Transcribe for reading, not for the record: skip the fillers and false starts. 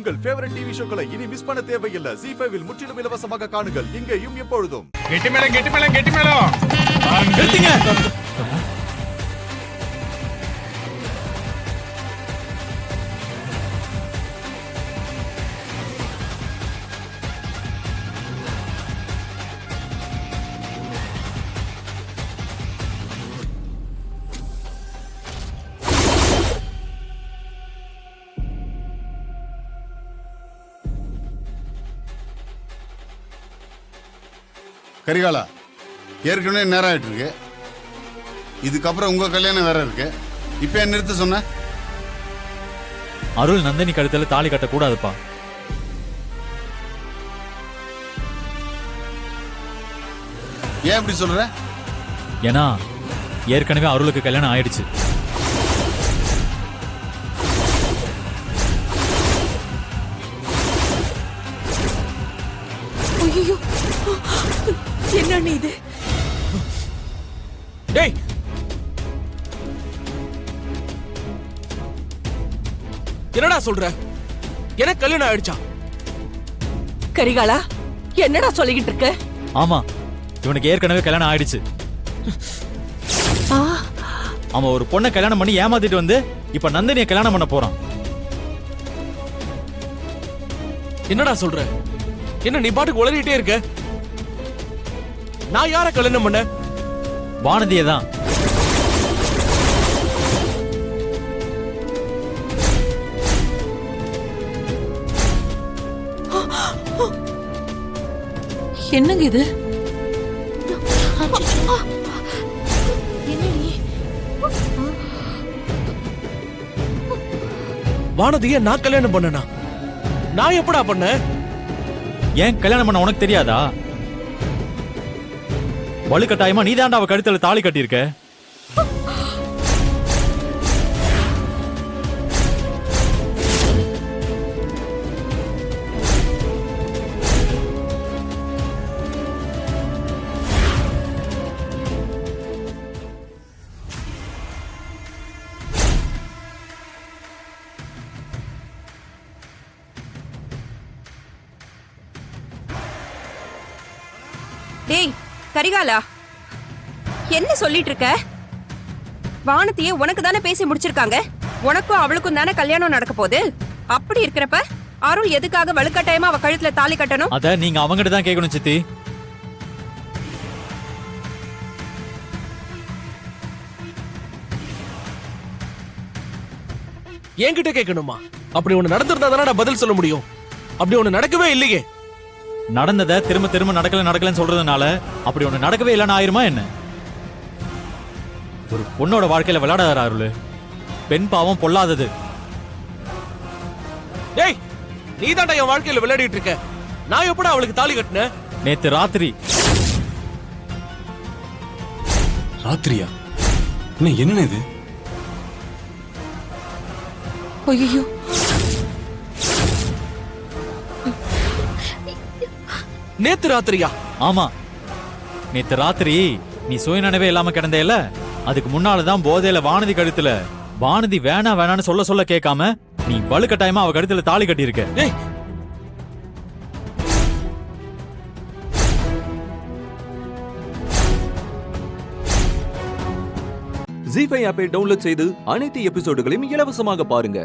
உங்கள் favourite TV ஷோக்களை இனி miss பண்ண தேவையில்லை. ZEE5 இல் முற்றிலும் இலவசமாக காணுங்கள். இங்கேயும் எப்பொழுதும். கெட்டி மேளம். நிறுத்துங்க. கரிகாலா, ஏற்கனவே நேரம் ஆயிட்டு இருக்கு. இதுக்கப்புறம் உங்க கல்யாணம் வேற இருக்கு. இப்ப ஏன் நிறுத்த சொன்ன? அருள் நந்தினி கழுத்துல தாலி கட்ட கூடாதுப்பா. ஏன் இப்படி சொல்ற? ஏன்னா ஏற்கனவே அருளுக்கு கல்யாணம் ஆயிடுச்சு. ஐயோ, என்ன இது? டேய், என்னடா சொல்ற? எனக்கு கல்யாணம் ஆயிடுச்சா? கரிகாலா, என்னடா சொல்லிக்கிட்டு இருக்க? ஆமா, இவனுக்கு ஏற்கனவே கல்யாணம் ஆயிடுச்சு. அவன் ஒரு பொண்ணை கல்யாணம் பண்ணி ஏமாத்திட்டு வந்து இப்ப நந்தினியை கல்யாணம் பண்ண போறான். என்னடா சொல்ற? என்ன நீ பாட்டுக்கு உளறிட்டே இருக்க? நான் யார கல்யாணம் பண்ண? வானதியை தான். என்னங்க இது? வானதியை நான் கல்யாணம் பண்ணனா? நான் எப்படா பண்ண? ஏன் கல்யாணம் பண்ண உனக்கு தெரியாதா? வலுக்கட்டாயமா நீ தாண்டா அவ கழுத்துல தாலி கட்டியிருக்க. டேய் கரிகாலா, என்ன சொல்லிட்டு இருக்க? வானத்திய உனக்கு தானே பேசி முடிச்சிருக்காங்க. உனக்கும் அவளுக்கும் தானே கல்யாணம் நடக்க போகுது. அப்படி இருக்கிறப்ப அருள் எதுக்காக வலுக்கட்டாயமா அவ கழுத்துல தாலி கட்டணும்? அத நீங்க அவங்கிட்ட தான் கேட்கணும் சித்தி. என்கிட்ட கேட்கணுமா? அப்படி ஒண்ணு நடந்திருந்தா தானடா பதில் சொல்ல முடியும். அப்படி ஒண்ணு நடக்கவே இல்லையே. நடந்ததை திரும்ப திரும்ப நடக்கலன்னு சொல்றதுனால அப்படி ஒண்ணு நடக்கவே இல்லைன்னு ஆயிருமா என்ன? ஒரு பொண்ணோட வாழ்க்கையில விளையாடாத அருள். பெண் பாவம் பொல்லாதது. டேய், நீ தாண்டா என் வாழ்க்கையில விளையாடிட்டு இருக்க. நான் எப்படா அவளுக்கு தாலி கட்டினேன்? நேத்து ராத்திரி. ராத்திரியா? என்ன இது? ஐயோ, நேத்து ராத்திரியா? ஆமா, நேத்து ராத்திரி நீ சுயநினைவே இல்லாம கிடந்தேல. அதுக்கு முன்னாலதான் போதையில வானதி கழுத்துல வானதி வேணான்னு சொல்ல கேட்காம நீ வலுக்கட்டாயமா அவ கழுத்துல தாலி கட்டியிருக்க. டேய், ZEE5 ஆப்பை டவுன்லோட் செய்து அனைத்து எபிசோடுகளையும் இலவசமாக பாருங்க.